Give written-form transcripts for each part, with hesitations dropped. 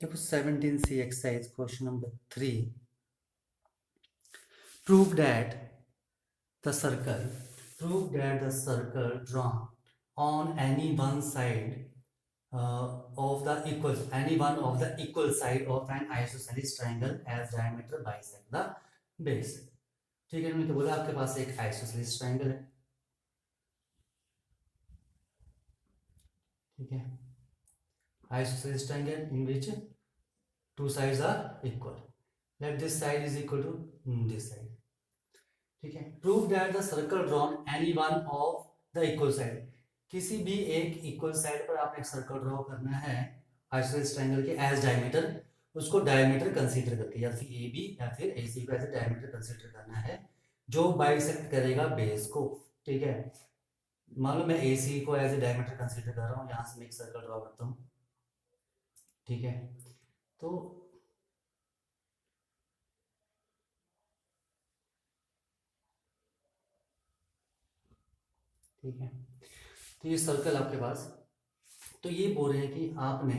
देखो 17C exercise question number 3 prove that the circle drawn on any one side of the equal side of an isosceles triangle as diameter bisect the base। ठीक है, मैंने क्या बोला, आपके पास एक isosceles triangle है। ठीक है, isosceles triangle in which two sides are equal, let this side is equal to this side। ठीक है, prove that the circle drawn any one of the equal side, किसी भी एक इक्वल साइड पर आपने एक सर्कल ड्रॉ करना है आइसोसेलेस ट्रायंगल के एज डायमीटर, उसको डायमीटर कंसीडर करके, या फिर ए बी या फिर ए सी को एज डायमीटर कंसीडर करना है जो बाइसेक्ट करेगा बेस को। ठीक है, मान लो मैं ए सी को एज ए डायमीटर कंसीडर कर रहा हूँ, यहाँ से मैं एक सर्कल ड्रॉ करता हूँ। ठीक है, तो ठीक है, तो ये सर्कल आपके पास, तो ये बोल रहे हैं कि आपने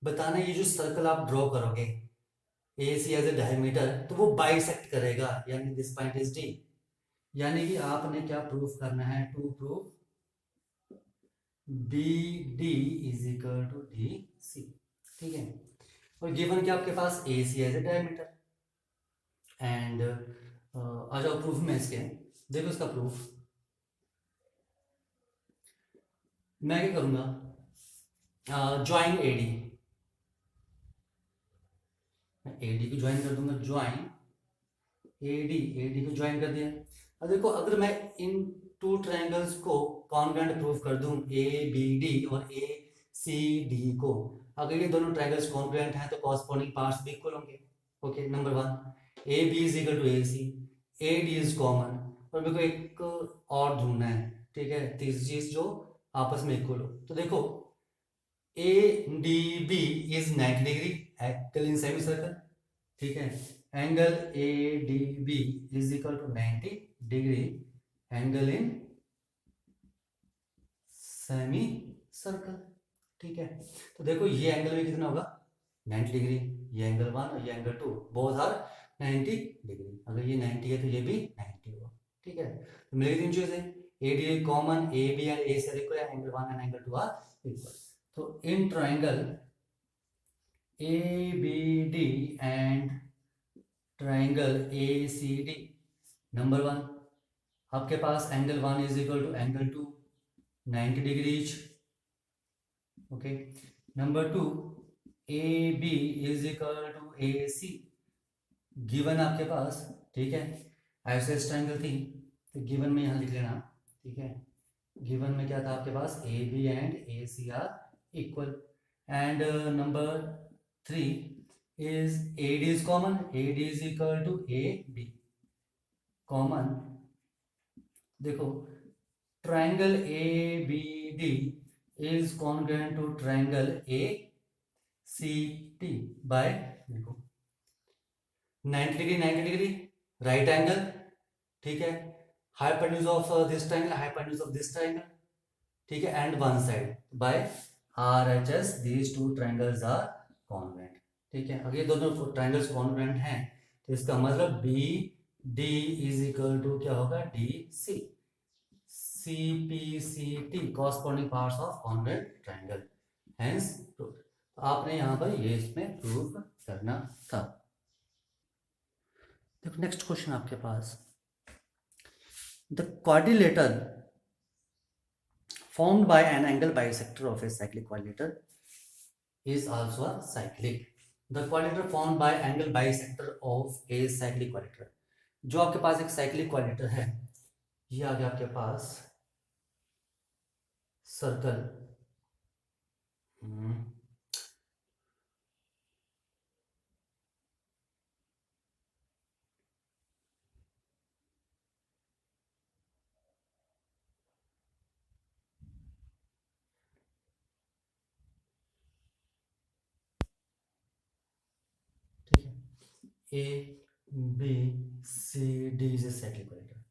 बताना ये जो सर्कल आप ड्रॉ करोगे ए सी एज ए डायमीटर, तो वो बाइसेक्ट करेगा, यानी दिस पॉइंट इज डी। यानी कि आपने क्या प्रूफ करना है, to proof B D is equal to D C. ठीक है, और गिवन क्या आपके पास A C as a diameter and आ जाओ प्रूफ में इसके, देखो इसका प्रूफ मैं क्या करूंगा, ज्वाइन एडी, एडी को ज्वाइन कर दूंगा, ज्वाइन एडी, एडी को ज्वाइन कर दिया। अब देखो अगर मैं इन टू ट्रायंगल्स को कॉन्ग्रुएंट प्रूफ कर दूं, ए बी डी और ए सी डी को, अगर ये दोनों ट्रायंगल्स कॉन्ग्रुएंट हैं तो कॉरस्पॉन्डिंग पार्ट्स भी इक्वल होंगे। Okay, number one, A B is equal to A C, A D is common, और मेरे को एक और ढूंढना है। ठीक है, तीसरी चीज जो आपस में इक्वल हो, तो देखो A D B is 90 degree angle in semicircle. ठीक है, angle A D B is equal to 90 degree angle in semicircle. ठीक है, तो देखो ये एंगल भी कितना होगा 90 डिग्री, ये एंगल 1 और ये एंगल 2 बोथ आर 90 डिग्री, अगर ये 90 है तो ये भी 90 होगा। ठीक है, तो मेरी तीन चीजें, A D common, A B and A C equal, angle 1 and angle 2 are equal. तो in triangle A B D and triangle A C D, number one आपके पास angle 1 is equal to angle 2 90 degree each. Okay, number 2 A B is equal to A C, given आपके पास। ठीक है, isosceles triangle थी तो given में यहाँ लिख लेना। ठीक है, गिवन में क्या था आपके पास, A B and A C are equal, and number 3 is AD is common, AD is equal to AB common. देखो triangle ABD is congruent to triangle ACT by, देखो 90 डिग्री 90 डिग्री राइट एंगल। ठीक है, hypotenuse of this triangle, hypotenuse of this triangle. ठीक है, and one side by RHS, these two triangles are congruent। ठीक है, अगर ये दोनों ट्रायंगल्स कॉन्ग्रुएंट हैं तो इसका मतलब B D is equal to क्या होगा, D C, C P C T corresponding parts of congruent triangle, hence proof. तो आपने यहाँ पर ये इसमें प्रूफ करना था। देखो नेक्स्ट क्वेश्चन आपके पास, the quadrilateral formed by an angle bisector of a cyclic quadrilateral is also a cyclic। The quadrilateral formed by angle bisector of a cyclic quadrilateral, जो आपके पास एक साइक्लिक क्वाड्रिलेटरल है, ये आ गया आपके पास सर्कल। ठीक है, A B C D is a cyclic quadrilateral।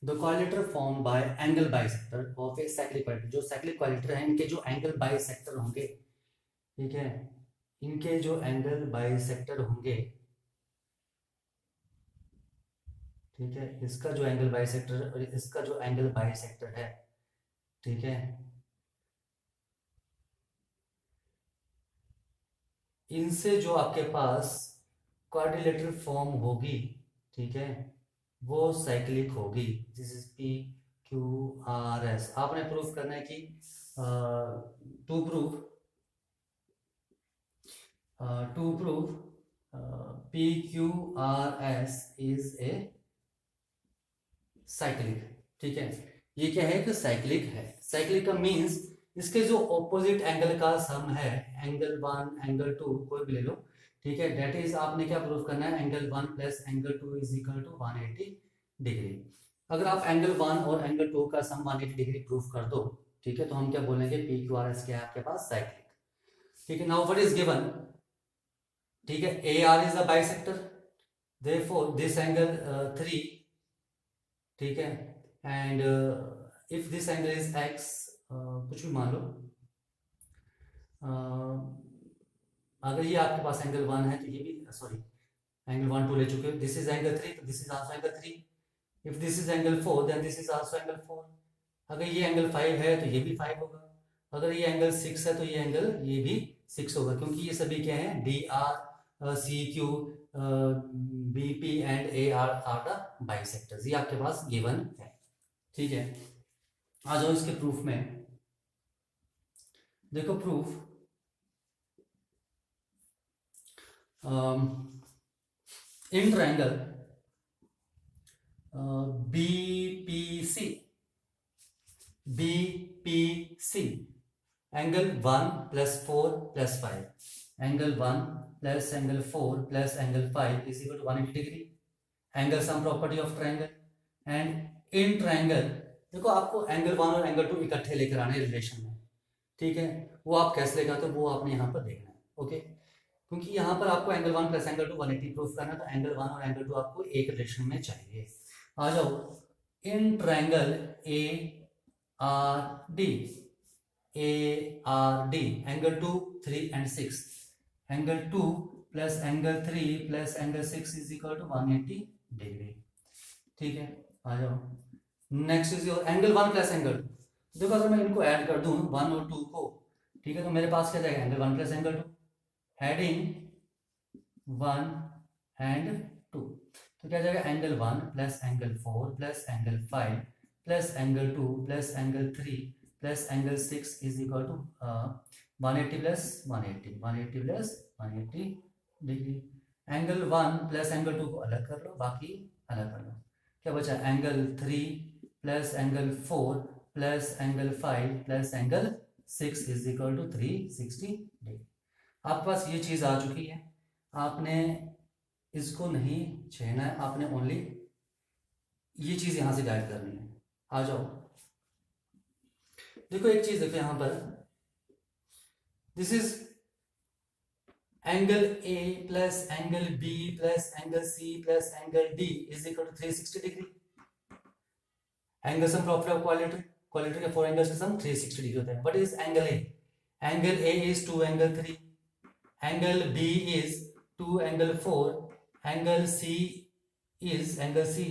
The quadrilateral formed by angle bisector of a cyclic quadrilateral, जो cyclic quadrilateral है इनके जो एंगल बाइसेक्टर होंगे, ठीक है, इनके जो एंगल बाइसेक्टर होंगे, ठीक है, इसका जो एंगल बाइसेक्टर और इसका जो एंगल बाइसेक्टर है, ठीक है, इनसे जो आपके पास क्वाड्रिलेटरल फॉर्म होगी, ठीक है, वो साइक्लिक होगी। This is P Q R S. आपने प्रूफ करना है कि to prove P Q R S is a cyclic, ठीक है। ये क्या है कि साइक्लिक है। साइक्लिक का मीन्स इसके जो ऑपोजिट एंगल का सम है, एंगल 1 एंगल 2 कोई भी ले लो, ठीक है, दैट इज आपने क्या प्रूफ करना है, angle 1 plus angle 2 is equal to 180 degree. अगर आप एंगल 1 और एंगल 2 का सम 180 डिग्री प्रूफ कर दो, ठीक है, तो हम क्या बोलेंगे, पी क्यू आर एस क्या है आपके पास, साइक्लिक, ठीक है। नाउ व्हाट इज गिवन, ठीक है, A R is a bisector, therefore this angle 3, ठीक है, and if this angle is x, कुछ भी मान लो, अगर ये आपके पास एंगल 1 है तो ये भी, सॉरी, एंगल 1 2 ले चुके हो, दिस इज एंगल 3 तो this is also angle 3, if this is angle 4 then this is also angle 4, अगर ये एंगल 5 है तो ये भी 5 होगा, अगर ये एंगल 6 है तो ये एंगल ये भी 6 होगा, क्योंकि ये सभी क्या है, D R C Q B P and A R the bisectors, ये आपके पास गिवन है, ठीक है। आ जाओ इसके प्रूफ में, देखो proof, in triangle BPC, BPC angle 1 plus 4 plus 5, angle 1 plus angle 4 plus angle 5 is equal to 180 degree, angle sum property of triangle, and in triangle, देखो आपको एंगल 1 और एंगल 2 इकट्ठे लेकर आने रिलेशन में, ठीक है, वो आप कैसे लेकर आते हो वो आपने यहाँ पर देखना है, ओके, क्योंकि यहाँ पर आपको एंगल 1 प्लस एंगल 2 180 प्रूफ करना है, तो एंगल 1 और एंगल 2 आपको एक रिलेशन में चाहिए। आ जाओ, in triangle A R D, A R D, angle 2 3 and 6, angle 2 plus angle 3 plus angle 6 is equal to 180 degree, ठीक है। आ जाओ, next is your angle 1 plus angle 2, देखो अगर मैं इनको ऐड कर दूं 1 और 2 को, ठीक है, तो मेरे पास क्या जाएगा, angle 1 plus angle 2, heading 1 and 2, तो क्या जाएगा, angle 1 plus angle 4 plus angle 5 plus angle 2 plus angle 3 plus angle 6 is equal to 180 plus 180, 180 plus 180 degree. Angle 1 plus angle 2 को अलग कर लो, बाकी अलग कर लो, क्या बचा, angle 3 plus angle 4 plus angle 5 plus angle 6 is equal to 360 degree. आपके पास ये चीज़ आ चुकी है, आपने इसको नहीं छेड़ना है, आपने ओनली ये चीज़ यहाँ से गाइड करनी है। आ जाओ, देखो एक चीज़ देखो यहाँ पर, this is angle A plus angle B plus angle C plus angle D is equal to 360 degree. Angle sum property of quadrilateral, quadrilateral के 4 एंगल्स का सम 360 डिग्री होता है। What is angle A, angle A is 2 angle 3, angle B is 2 angle 4, angle C is angle C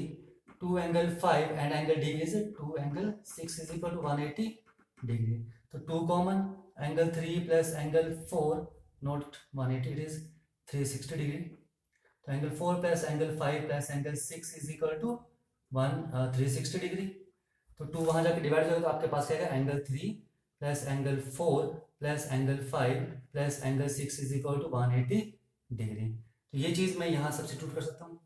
2 angle 5 and angle D is 2 angle 6 is equal to 180 degree. So 2 common, angle 3 plus angle 4 not 180, it is 360 degree. So angle 4 plus angle 5 plus angle 6 is equal to 360 degree. तो 2 वहाँ जाके divide करोगे तो आपके पास क्या आएगा, angle 3 plus angle 4 plus angle 5 plus angle 6 is equal to 180 degree. तो ये चीज़ मैं यहाँ सब्स्टिट्यूट कर सकता हूँ,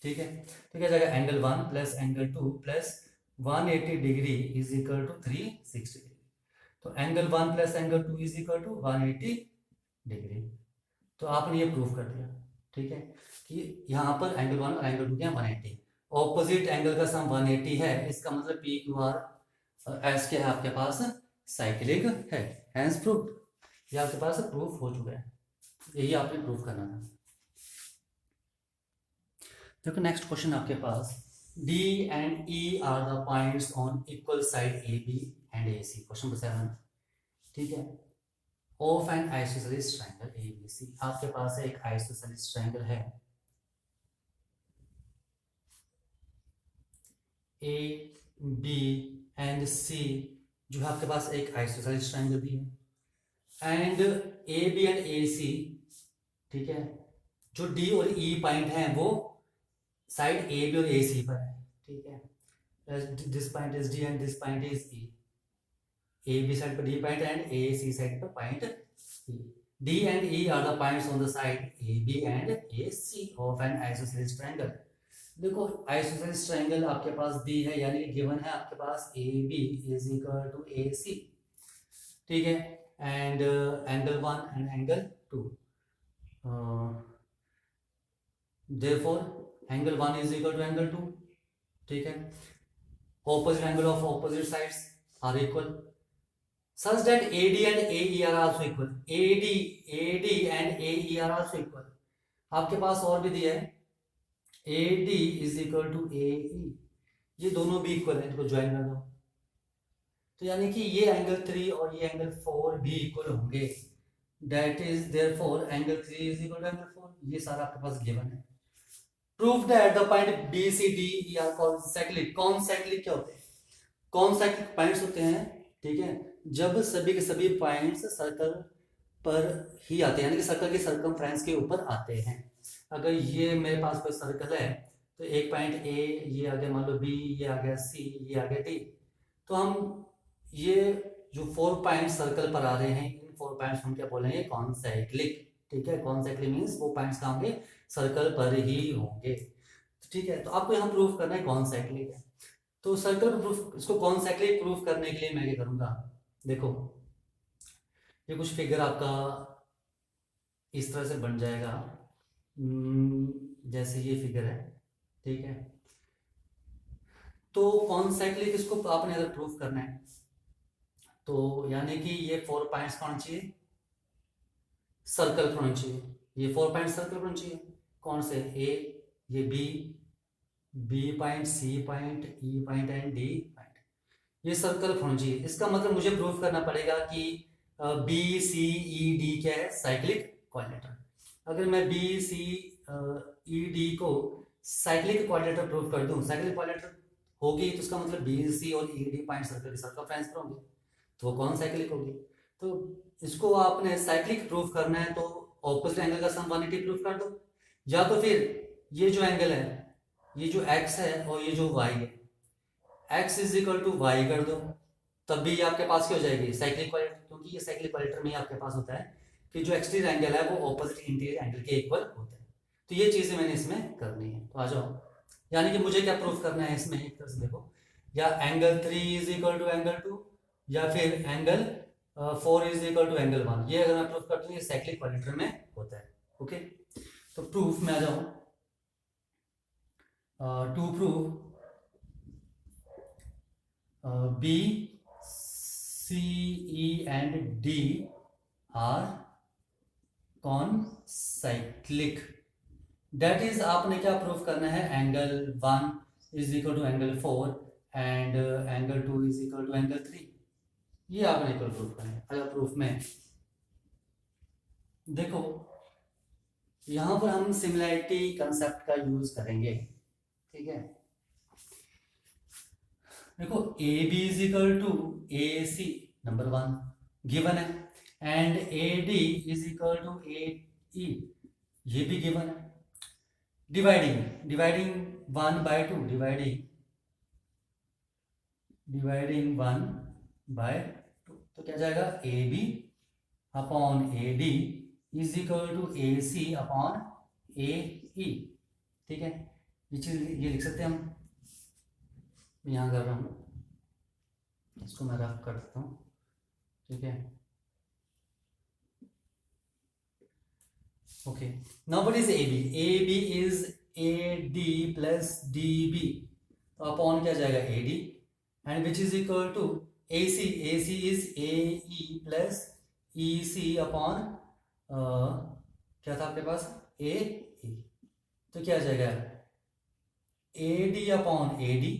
ठीक है। तो क्या जाएगा, angle 1 plus angle 2 plus 180 degree is equal to 360 degree. तो angle 1 plus angle 2 is equal to 180 degree. तो आपने ये प्रूव कर दिया, ठीक है, कि यहाँ पर एंगल 1 और एंगल 2 क्या 180, ऑपोजिट एंगल का सम 180 है, इसका मतलब पी क्यू आर एस क्या है आपके पास, साइक्लिक है, हैंस प्रूफ, ये आपके पास प्रूफ हो चुका है, यही आपने प्रूफ करना था। देखो नेक्स्ट क्वेश्चन आपके पास, D and E are the points on equal side AB and AC, question number 7, ठीक है। Of N isosceles triangle ABC। आपके पास एक आइसोसेलेस ट्रायंगल है AB एंड C, जो है आपके पास एक आइसोसेलेस ट्रायंगल भी है, एंड AB एंड AC, ठीक है, जो D और E पॉइंट है वो साइड AB और AC पर है, ठीक है, this point is D and this point is E, AB side पर D point and AC side पर point E। D and E are the points on the side AB and AC of an isosceles triangle। देखो isosceles triangle आपके पास दी है, यानी given है आपके पास AB is equal to AC, ठीक है, and angle 1 and angle 2, therefore angle 1 is equal to angle 2, ठीक है, opposite angle of opposite sides are equal such that AD and AE are also equal। AD and AE are also equal। आपके पास और भी दिया है AD is equal to AE, ये दोनों भी इक्वल है, इनको ज्वाइन कर दो, तो यानी कि ये एंगल 3 और ये एंगल 4 भी इक्वल होंगे, that is therefore angle 3 is equal to angle 4। ये सारा आपके पास गिवन है। Proof that the point BCD are concyclic. Concyclic क्या होते हैं? कॉन्सेक्लिक पॉइंट्स होते हैं, ठीक है, जब सभी के सभी पॉइंट्स सर्कल पर ही आते हैं, यानी कि सर्कल के सर्कमफ्रेंस के ऊपर आते हैं। अगर ये मेरे पास कोई सर्कल है तो एक पॉइंट A, ये आ गया मान लो B, ये आ गया C, ये आ गया D, तो हम ये जो 4 पॉइंट सर्कल पर आ रहे हैं, इन 4 पॉइंट्स हम क्या बोलेंगे? कॉन्सेक्लिक, ठीक है। कॉन्सेक्लिक मीन्स वो पॉइंट्स कहाँ होंगे? सर्कल पर ही होंगे, ठीक है। तो आपको यहाँ प्रूफ करना है कॉन्सेक्लिक है, तो सर्कल पर प्रूफ, इसको कॉन्सेक्लिक प्रूफ करने के लिए मैं क्या करूँगा, देखो ये कुछ फिगर आपका इस तरह से बन जाएगा, जैसे ये फिगर है, ठीक है। तो कॉन्सेक्लिक इसको आपने अगर प्रूफ करना है तो यानी कि ये 4 पॉइंट्स कौन चाहिए? सर्कल पर होना चाहिए, ये 4 पॉइंट सर्कल पर होना चाहिए। कौन से? A, ये B point, C point, E point and D point, ये सर्कल पर होना चाहिए। इसका मतलब मुझे प्रूफ करना पड़ेगा कि B C E D क्या है? Cyclic quadrilateral. अगर मैं B C E D को साइक्लिक क्वाड्रिलेटरल प्रूफ कर दूं, साइक्लिक क्वाड्रिलेटरल होगी तो इसका मतलब B C और E D पॉइंट सर्कल के सर्कमफ्रेंस पर होंगे, तो वो कौन साइक्लिक होगी। तो इसको आपने साइक्लिक प्रूफ करना है तो ऑपोजिट एंगल का सम 180 प्रूफ कर दो, या तो फिर ये जो एंगल है, ये जो x है और ये जो y है, x is equal to Y कर दो, तब भी ये आपके पास क्या हो जाएगी? साइक्लिक क्वाड्रिलेटरल, क्योंकि ये साइक्लिक क्वाड्रिलेटरल में आपके पास होता है कि जो एक्सटीरियर एंगल है वो ऑपोजिट इंटीरियर एंगल के इक्वल होता है। तो ये चीजें मैंने इसमें करनी है, तो आ जाओ। यानी कि मुझे क्या प्रूफ करना है इसमें, एक तरह से देखो, या angle 3 is equal to angle 2, या फिर angle 4 is equal to angle 1। ये अगर मैं प्रूफ करता हूँ ये साइक्लिक क्वाड्रिलेटरल में होता है, ओके। तो प्रूफ में आ जाऊं, to prove B C E and D are concyclic, that is आपने क्या प्रूफ करना है? Angle 1 is equal to angle 4 and angle 2 is equal to angle 3, ये आपने इक्वल प्रूफ करना है। अगर प्रूफ में देखो, यहां पर हम सिमिलैरिटी कंसेप्ट का यूज करेंगे, ठीक है। देखो AB is equal to AC, number 1 given है, and AD is equal to AE, ये भी गिवन है। डिवाइडिंग 1 by 2, डिवाइडिंग 1 by 2, तो क्या जाएगा? AB upon AD is equal to AC upon AE, ठीक है। ये चीज ये लिख सकते हैं हम, यहाँ कर रहा हूँ, इसको मैं रफ कर देता हूँ, ठीक है। Okay, now what is AB is AD plus DB, तो अपॉन क्या जाएगा? AD, and which is equal to AC is AE plus EC upon क्या था आपके पास? AE, तो क्या आ जाएगा? AD upon AD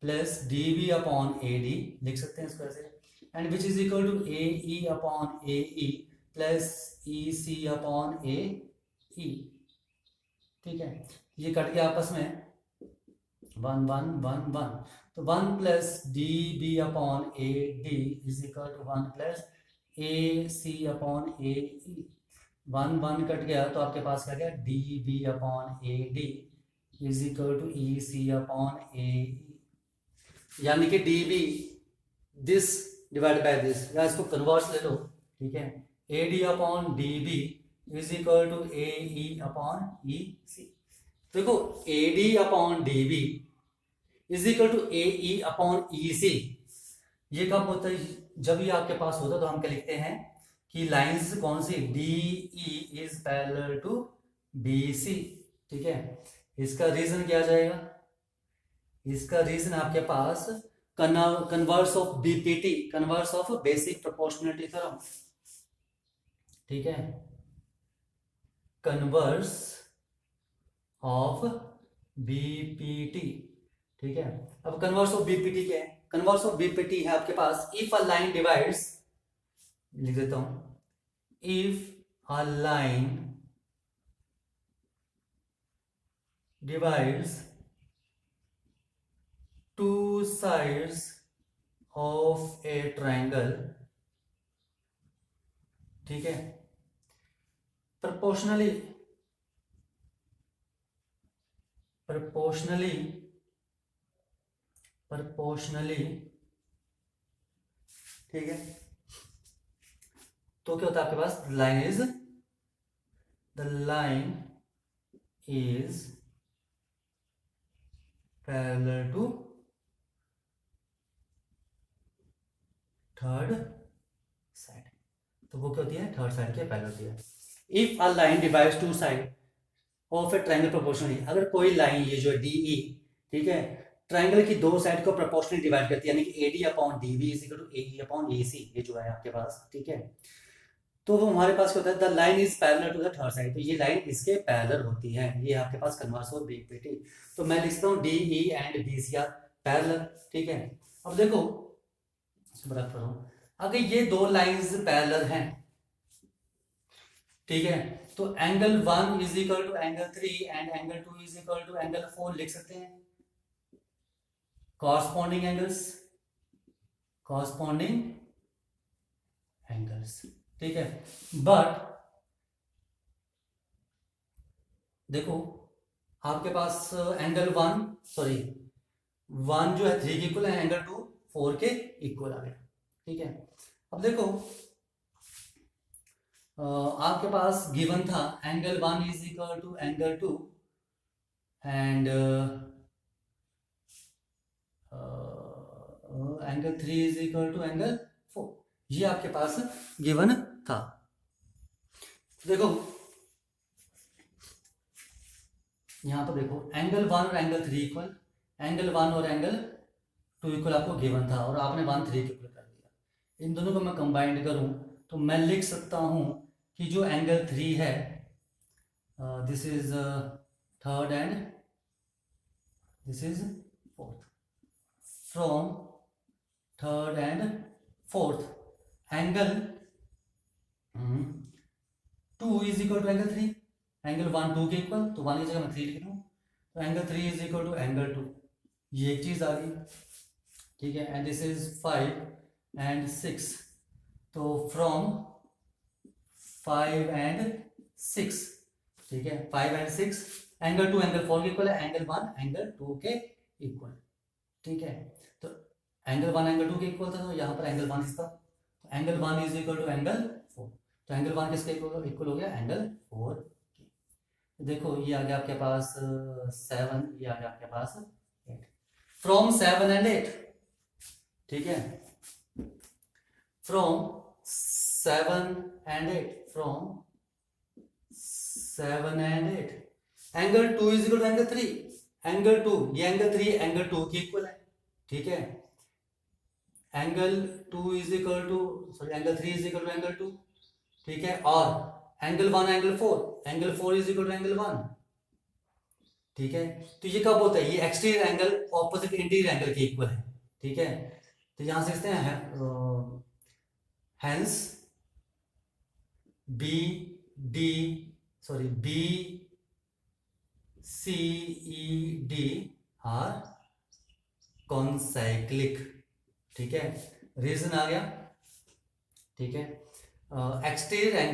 plus DB upon AD, लिख सकते हैं इसको ऐसे, and which is equal to A E upon A E plus E C upon A E. ठीक है, ये कट गया आपस में, 1 1 1 1, तो 1 plus D B upon A D is equal to 1 plus A C upon A E. 1 1 cut गया तो आपके पास क्या गया, D B upon A D is equal to E C upon A E, यानी कि D B this divide by this, या इसको कन्वर्स ले लो। ठीक है, A D upon D B is equal to A E upon E सी। देखो A D upon D B is equal to A E upon E C, ये कब होता है, जब ये आपके पास होता है तो हम क्या लिखते हैं कि लाइंस कौन सी, D E is parallel to B C. ठीक है, इसका रीजन क्या आ जाएगा, इसका रीजन आपके पास converse of BPT, converse of basic proportionality theorem. ठीक है, कन्वर्स ऑफ बीपीटी। ठीक है, अब कन्वर्स ऑफ बीपीटी क्या है, कन्वर्स ऑफ बीपीटी है आपके पास, इफ अ लाइन डिवाइड्स, लिख देता हूं, if a line divides two sides of a triangle, ठीक है, proportionally ठीक है, तो क्या होता है आपके पास, the line is parallel to third side, तो वो क्या होती है, थर्ड साइड के पैरेलल होती है। If a line divides two side of a triangle proportionally, अगर कोई लाइन, ये जो है डी ई, ठीक है, ट्रायंगल की दो साइड को प्रोपोर्शनली डिवाइड करती है, यानी कि A D upon D B is equal to A E upon A C, ये जो है आपके पास। ठीक है, तो वो हमारे पास क्या होता है, the line is parallel to the third side, तो ये लाइन इसके पैरेलल होती है, ये आपके पास कन्वर्स और बीपीटी। तो मैं लिखता हूँ D E and B C are parallel. ठीक है, अब देखो बराबर करो, अगर ये दो लाइंस पैरेलल हैं, ठीक है, तो angle 1 is equal to angle 3 and angle 2 is equal to angle 4 लिख सकते हैं, कॉरस्पॉन्डिंग एंगल्स। ठीक है, बट देखो आपके पास एंगल 1 जो है 3 के इक्वल है, एंगल 2 4 के इक्वल आ गया। ठीक है, अब देखो आपके पास गिवन था angle 1 is equal to angle 2 and angle 3 is equal to angle 4, ये आपके पास गिवन था। देखो यहां पर देखो एंगल 1 और एंगल 3 इक्वल, एंगल 1 और एंगल 2 इक्वल आपको गिवन था और आपने 1 3 के इक्वल कर दिया। इन दोनों को मैं कंबाइंड करूं तो मैं लिख सकता हूं कि जो एंगल 3 है, this is third and this is fourth, from third and fourth angle 2 is equal to angle 3, angle 1 2 के इक्वल, तो 1 की जगह मैं 3 लिख दूं, तो angle 3 is equal to angle 2, ये एक चीज आ गई। ठीक है, एंड दिस इज 5 एंड 6, तो फ्रॉम 5 एंड 6, ठीक है, 5 एंड 6 एंगल 2 एंगल 4 के इक्वल है, एंगल 1 एंगल 2 के इक्वल। ठीक है, तो एंगल 1 एंगल 2 के इक्वल था, तो यहाँ पर एंगल 1 इसका, तो angle 1 is equal to angle 4, तो एंगल 1 किसके इक्वल हो गया, एंगल 4 के। देखो ये आ गया आपके पास 7, ये आ गया आपके पास 8, फ्रॉम 7 एंड 8। ठीक है, from 7 and 8, from 7 and 8 angle 2 is equal to angle 3, angle 2, ये एंगल 3 एंगल 2 के इक्वल है। ठीक है, angle 2 is equal to angle 3 is equal to angle 2। ठीक है, और angle 1 angle 4, angle 4 is equal to angle 1। ठीक है, तो ये कब होता है, ये exterior angle opposite interior angle के इक्वल है। ठीक है, तो यहां से लिखते हैं Hence BCED are कॉन्साइक्लिक। ठीक है, रीजन आ गया। ठीक है, exterior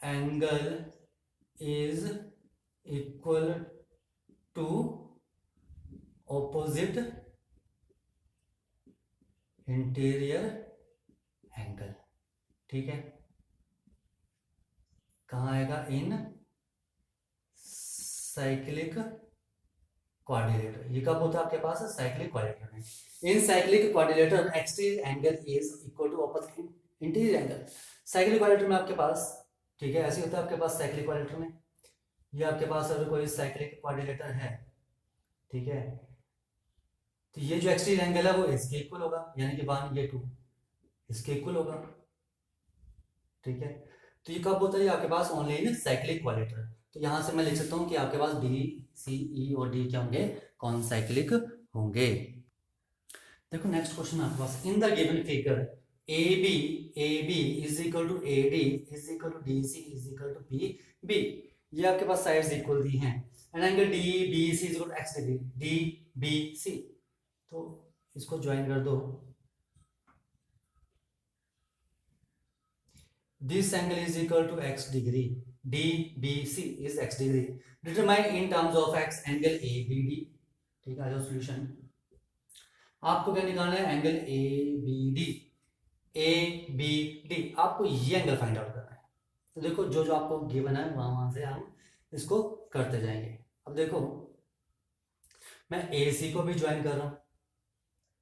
angle is equal to opposite interior angle. ठीक है, कहाँ आएगा? In cyclic quadrilateral. ये कब होता है आपके पास? साइक्लिक क्वाड्रिलेटर में। In cyclic quadrilateral exterior angle is equal to opposite interior angle. Cyclic quadrilateral में आपके पास, ठीक है, ऐसे होता है आपके पास साइक्लिक क्वाड्रिलेटर में। ये आपके पास अगर कोई साइक्लिक क्वाड्रिलेटर है, ठीक है, तो ये जो एक्सटीरियर एंगल है वो इसके इक्वल होगा, यानी कि 1 ये 2 इसके इक्वल होगा। ठीक है, तो ये कब होता है? आपके पास ओनली इन साइक्लिक क्वाड्रिलेटर। तो यहां से मैं लिख सकता हूं कि आपके पास बी, सी, ई और डी क्या होंगे? कॉन्साइक्लिक होंगे। देखो नेक्स्ट क्वेश्चन आपके पास, in the given figure AB is equal to AD is equal to DC is equal to PB। ये आपके पास साइड्स इक्वल दी हैं। And angle DBC is equal to x degree DBC। तो इसको ज्वाइन कर दो। This angle is equal to x degree DBC is x degree. Determine in terms of x angle ABD। ठीक है, आ जाओ सॉल्यूशन। आपको क्या निकालना है? एंगल ABD आपको ये एंगल फाइंड आउट करना है। तो देखो जो जो आपको गिवन है वहां से हम इसको करते जाएंगे। अब देखो मैं AC को भी ज्वाइन कर रहा हूं।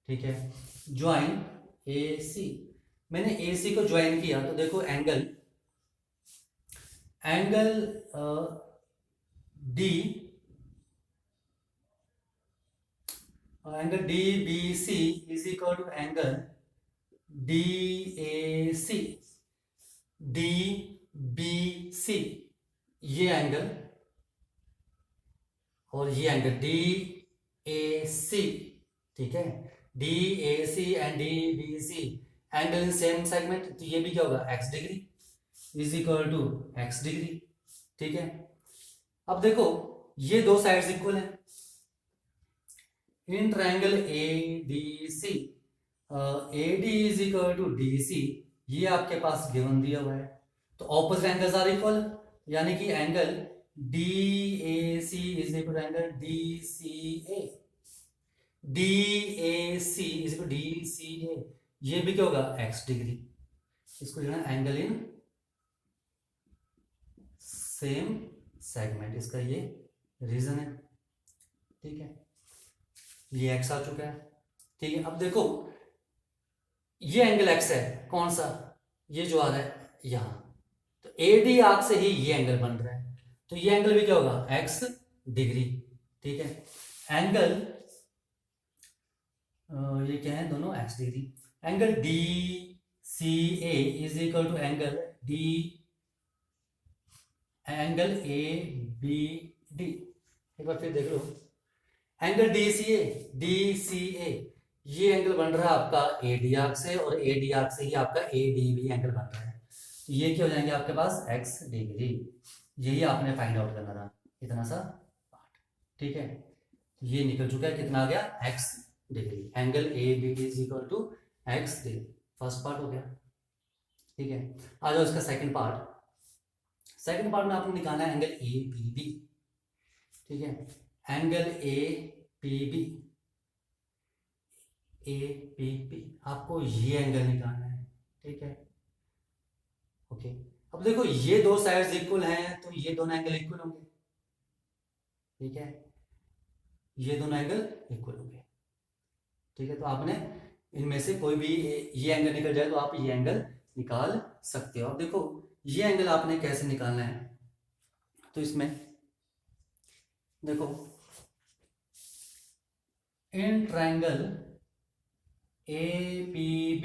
ठीक है, ज्वाइन AC। मैंने AC को ज्वाइन किया तो देखो angle D angle DBC is equal to angle DAC DBC। ये एंगल और ये एंगल DAC। ठीक है, DAC and DBC angle in same segment. तो ये भी क्या होगा? x degree is equal to x degree. ठीक है, अब देखो ये दो साइड्स इक्वल हैं। In triangle ADC AD is equal to DC, ये आपके पास गिवन दिया हुआ है। तो ऑपोजिट एंगल्स आर इक्वल, यानी कि angle DAC is equal to angle DCA DAC is equal to DCA। ये भी क्या होगा? x degree. इसको जो है एंगल इन सेम सेगमेंट, इसका ये रीजन है। ठीक है, ये x आ चुका है। ठीक है, अब देखो ये एंगल x है, कौन सा? ये जो आ रहा है यहां। तो AD आर्क से ही ये एंगल बन रहा है, तो ये एंगल भी क्या होगा? x degree. ठीक है, एंगल ये क्या है? दोनों x degree. Angle DCA is equal to angle ABD। एक बार फिर देख लो, एंगल DCA ये एंगल बन रहा है आपका AD आर्क से, और AD आर्क से ही आपका ADB एंगल बन रहा है। तो ये क्या हो जाएंगे आपके पास? x degree. यही आपने फाइंड आउट करना था, इतना सा पार्ट। ठीक है, ये निकल चुका है, कितना आ गया? x degree. Angle ABD is equal to x degree. First part हो गया। ठीक है, आ जाओ इसका सेकंड पार्ट। सेकंड पार्ट में आपको निकालना है एंगल APB। ठीक है, एंगल APB आपको ये एंगल निकालना है। ठीक है, ओके। अब देखो ये दो साइड्स इक्वल हैं, तो ये दोनों एंगल इक्वल होंगे। ठीक है, ये दोनों एंगल इक्वल होंगे। ठीक है, तो आपने इनमें से कोई भी ये एंगल निकल जाए तो आप ये एंगल निकाल सकते हो। अब देखो ये एंगल आपने कैसे निकालना है, तो इसमें देखो इन ट्रायंगल APB,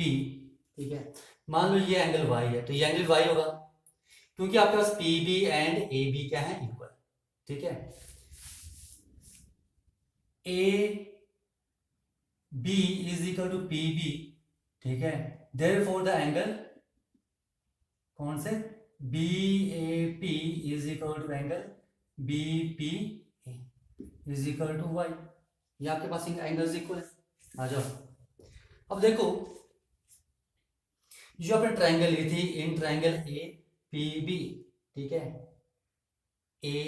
ठीक है, मान लो ये एंगल y है, तो ये एंगल y होगा, क्योंकि आपके पास PB एंड AB क्या है? इक्वल। ठीक है, AB is equal to PB ठीक है। देयरफॉर द एंगल कौन से B A P is equal to angle B P is equal to y, ये आपके पास एंगल्स इक्वल है। आ जाओ, अब देखो जो आपने ट्रायंगल ली थी in triangle A P B, ठीक है, ए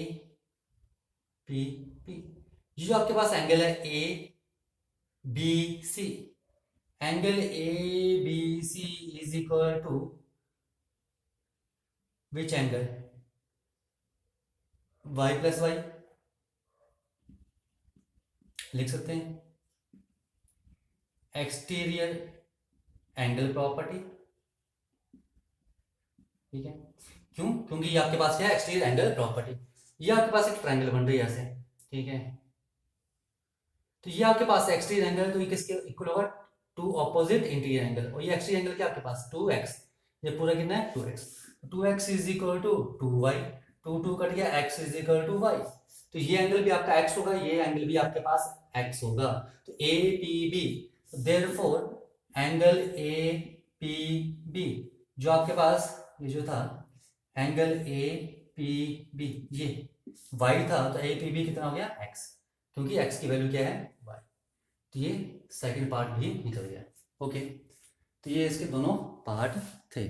पी पी, जो आपके पास एंगल है A B C, angle A B C is equal to which angle y plus y, लिख सकते हैं एक्सटीरियर एंगल प्रॉपर्टी, ठीक है। क्यों? क्योंकि ये आपके पास क्या है, एक्सटीरियर एंगल प्रॉपर्टी। ये आपके पास एक ट्रायंगल बन रही है ऐसे, ठीक है, तो ये आपके पास एक्सटीरियर एंगल, तो ये किसके इक्वल होगा, टू ऑपोजिट इंटीरियर एंगल, और ये एक्सटीरियर एंगल क्या आपके पास 2x, ये पूरा कितना है 2x, 2x is equal to 2y, 2 cut गया, x is equal to y, तो ये एंगल भी आपका x होगा, ये एंगल भी आपके पास x होगा, तो A P B, therefore angle A P B, जो आपके पास ये जो था एंगल ए पी बी, ये y था, तो ए पी बी कितना हो गया x, क्योंकि x की वैल्यू क्या है y, तो ये सेकंड पार्ट भी निकल गया। ओके, तो ये इसके दोनों पार्ट थे।